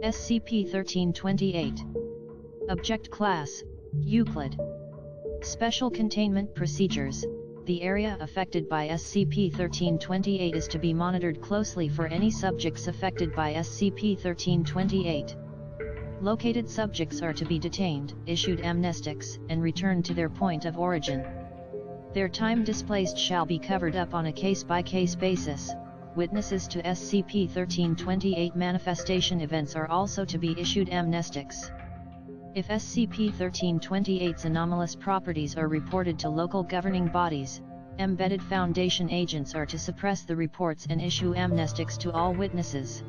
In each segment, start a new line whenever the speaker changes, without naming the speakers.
SCP-1328. Object Class: Euclid. Special Containment Procedures: the area affected by SCP-1328 is to be monitored closely for any subjects affected by SCP-1328. Located subjects are to be detained, issued amnestics, and returned to their point of origin. Their time displaced shall be covered up on a case-by-case basis. Witnesses to SCP-1328 manifestation events are also to be issued amnestics. If SCP-1328's anomalous properties are reported to local governing bodies, embedded Foundation agents are to suppress the reports and issue amnestics to all witnesses.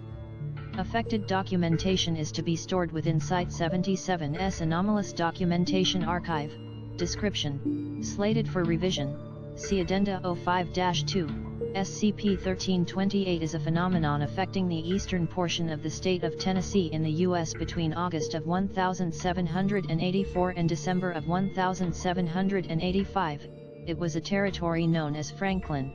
Affected documentation is to be stored within Site-77's Anomalous Documentation Archive. Description: slated for revision, see Addenda 05-2. SCP-1328 is a phenomenon affecting the eastern portion of the state of Tennessee in the U.S. between August of 1784 and December of 1785. It was a territory known as Franklin.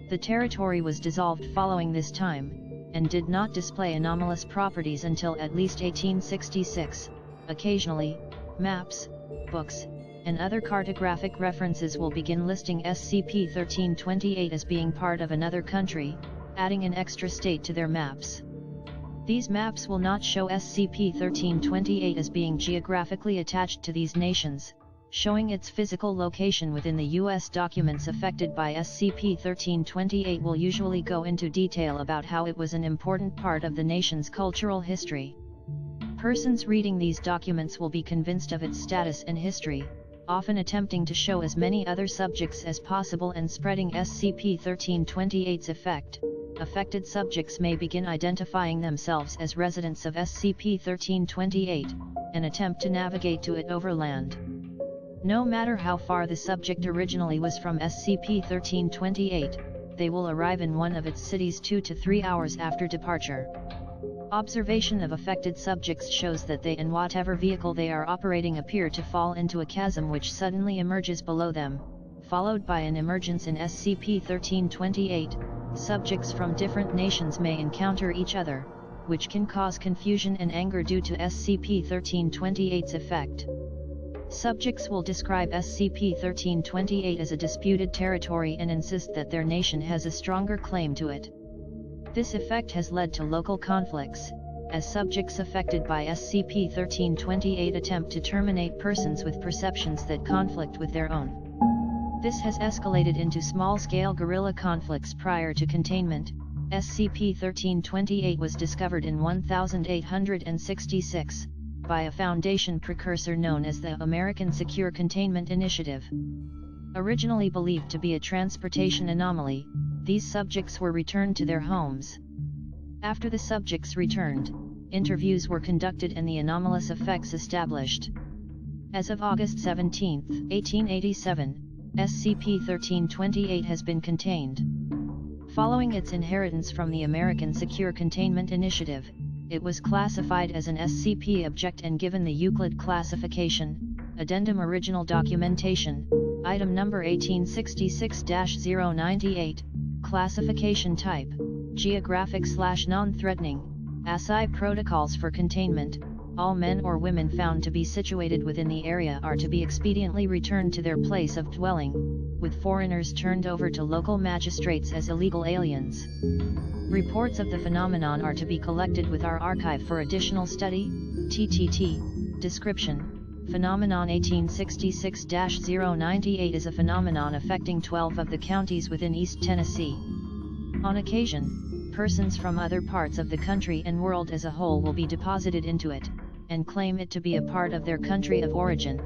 The territory was dissolved following this time, and did not display anomalous properties until at least 1866. Occasionally, maps, books, and other cartographic references will begin listing SCP-1328 as being part of another country, adding an extra state to their maps. These maps will not show SCP-1328 as being geographically attached to these nations, showing its physical location within the U.S. Documents affected by SCP-1328 will usually go into detail about how it was an important part of the nation's cultural history. Persons reading these documents will be convinced of its status and history, often attempting to show as many other subjects as possible and spreading SCP-1328's effect. Affected subjects may begin identifying themselves as residents of SCP-1328, and attempt to navigate to it overland. No matter how far the subject originally was from SCP-1328, they will arrive in one of its cities 2 to 3 hours after departure. Observation of affected subjects shows that they and whatever vehicle they are operating appear to fall into a chasm which suddenly emerges below them, followed by an emergence in SCP-1328. Subjects from different nations may encounter each other, which can cause confusion and anger due to SCP-1328's effect. Subjects will describe SCP-1328 as a disputed territory and insist that their nation has a stronger claim to it. This effect has led to local conflicts, as subjects affected by SCP-1328 attempt to terminate persons with perceptions that conflict with their own. This has escalated into small-scale guerrilla conflicts prior to containment. SCP-1328 was discovered in 1866, by a Foundation precursor known as the American Secure Containment Initiative. Originally believed to be a transportation anomaly, these subjects were returned to their homes. After the subjects returned, interviews were conducted and the anomalous effects established. As of August 17, 1887, SCP-1328 has been contained. Following its inheritance from the American Secure Containment Initiative, it was classified as an SCP object and given the Euclid classification. Addendum Original Documentation, Item Number 1866-098, Classification Type, Geographic/Non-Threatening, ASI Protocols for Containment. All men or women found to be situated within the area are to be expediently returned to their place of dwelling, with foreigners turned over to local magistrates as illegal aliens. Reports of the phenomenon are to be collected with our archive for additional study. TTT. Description: Phenomenon 1866-098 is a phenomenon affecting 12 of the counties within East Tennessee. On occasion, persons from other parts of the country and world as a whole will be deposited into it, and claim it to be a part of their country of origin.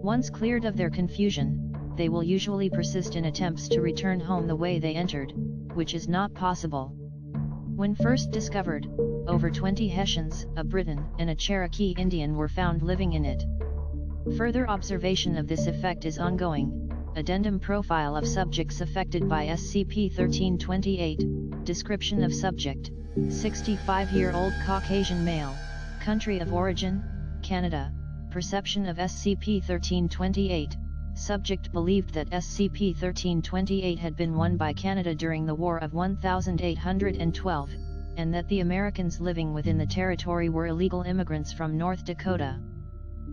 Once cleared of their confusion, they will usually persist in attempts to return home the way they entered, which is not possible. When first discovered, over 20 Hessians, a Briton, and a Cherokee Indian were found living in it. Further observation of this effect is ongoing. Addendum Profile of subjects affected by SCP-1328. Description of subject: 65-year-old Caucasian male. Country of origin: Canada. Perception of SCP-1328. Subject believed that SCP-1328 had been won by Canada during the War of 1812. and that the Americans living within the territory were illegal immigrants from North Dakota.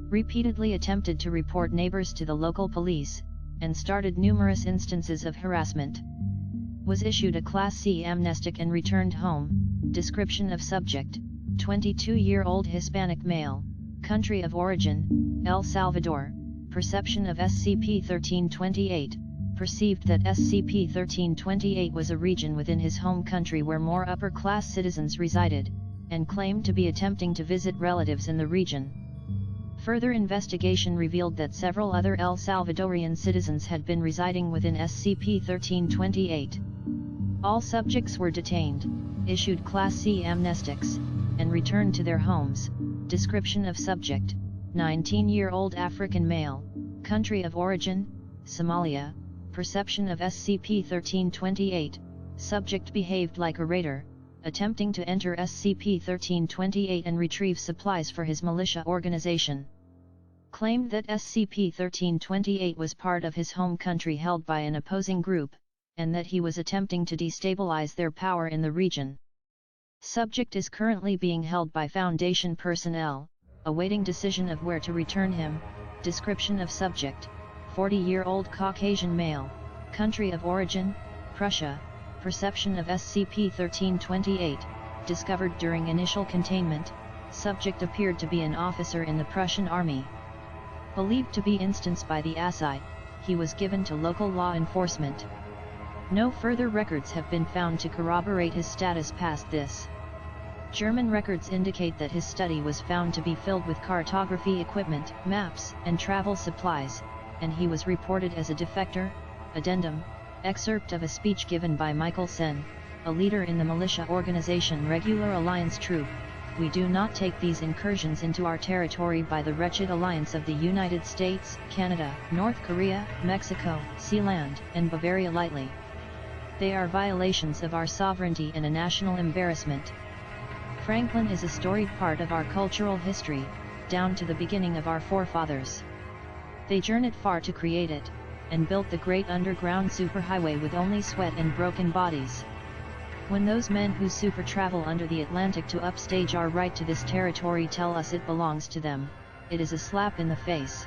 Repeatedly attempted to report neighbors to the local police, and started numerous instances of harassment. Was issued a Class C amnestic and returned home. Description of subject: 22-year-old Hispanic male, country of origin, El Salvador. Perception of SCP-1328, perceived that SCP-1328 was a region within his home country where more upper-class citizens resided, and claimed to be attempting to visit relatives in the region. Further investigation revealed that several other El Salvadorian citizens had been residing within SCP-1328. All subjects were detained, issued Class C amnestics, and returned to their homes. Description of subject: 19-year-old African male, country of origin, Somalia. Perception of SCP-1328, subject behaved like a raider, attempting to enter SCP-1328 and retrieve supplies for his militia organization. Claimed that SCP-1328 was part of his home country held by an opposing group, and that he was attempting to destabilize their power in the region. Subject is currently being held by Foundation personnel, awaiting decision of where to return him. Description of subject: 40-year-old Caucasian male, country of origin, Prussia. Perception of SCP-1328, discovered during initial containment. Subject appeared to be an officer in the Prussian army. Believed to be instanced by the ASI, he was given to local law enforcement. No further records have been found to corroborate his status past this. German records indicate that his study was found to be filled with cartography equipment, maps, and travel supplies, and he was reported as a defector. Addendum, excerpt of a speech given by Michael Sen, a leader in the militia organization Regular Alliance Troop. We do not take these incursions into our territory by the wretched alliance of the United States, Canada, North Korea, Mexico, Sealand, and Bavaria lightly. They are violations of our sovereignty and a national embarrassment. Franklin is a storied part of our cultural history, down to the beginning of our forefathers. They journeyed far to create it, and built the great underground superhighway with only sweat and broken bodies. When those men who super travel under the Atlantic to upstage our right to this territory tell us it belongs to them, it is a slap in the face.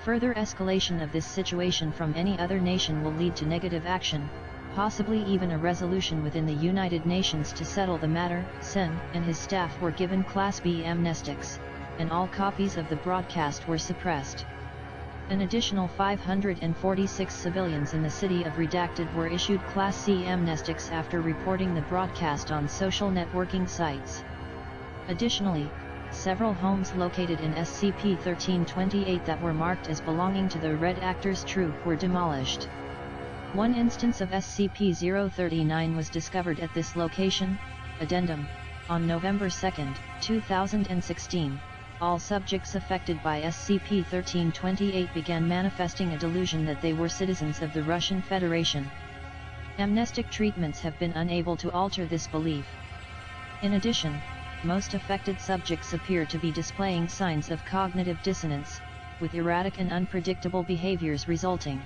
Further escalation of this situation from any other nation will lead to negative action, possibly even a resolution within the United Nations to settle the matter. Sen and his staff were given Class B amnestics, and all copies of the broadcast were suppressed. An additional 546 civilians in the city of Redacted were issued Class C amnestics after reporting the broadcast on social networking sites. Additionally, several homes located in SCP-1328 that were marked as belonging to the Red Actors Troop were demolished. One instance of SCP-039 was discovered at this location. Addendum, on November 2, 2016. All subjects affected by SCP-1328 began manifesting a delusion that they were citizens of the Russian Federation. Amnestic treatments have been unable to alter this belief. In addition, most affected subjects appear to be displaying signs of cognitive dissonance, with erratic and unpredictable behaviors resulting.